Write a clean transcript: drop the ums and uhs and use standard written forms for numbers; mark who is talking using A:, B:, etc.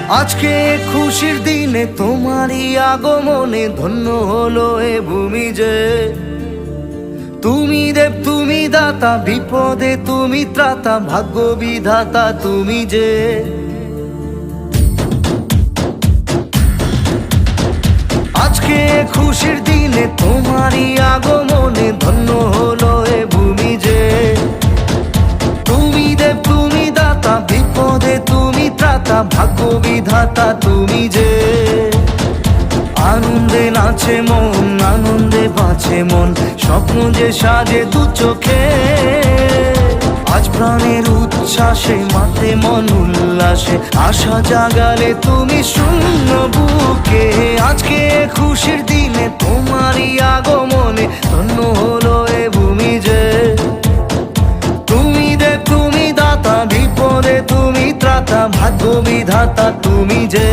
A: আজকে খুশির দিনে তোমারই আগমনে ধন্য হলো এ ভূমি যে। তুমি দেব তুমি দাতা, বিপদে তুমি ত্রাতা, ভাগ্য বিধাতা তুমি যে। আজকে খুশির দিনে তোমারই আগমনে ধন্য হলো এ ভূমি যে। তুমি দেব তুমি দাতা, বিপদে তুমি ত্রাতা, ভাগ্য বিধাতা তুমি যে। আনন্দে নাচে মন, আনন্দে বাঁচে মন, স্বপ্ন যে সাজে দু চোখে। আজ প্রাণের উচ্ছ্বাসে মাতে মন উল্লাসে, আশা জাগালে তুমি শূন্য বুকে। আজকে খুশির দিনে তোমারই আগমনে ধন্য হলো এ ভূমি যে। তুমি দেব তুমি দাতা, বিপদে তুমি ত্রাতা, ভাগ্য বিধাতা তুমি যে।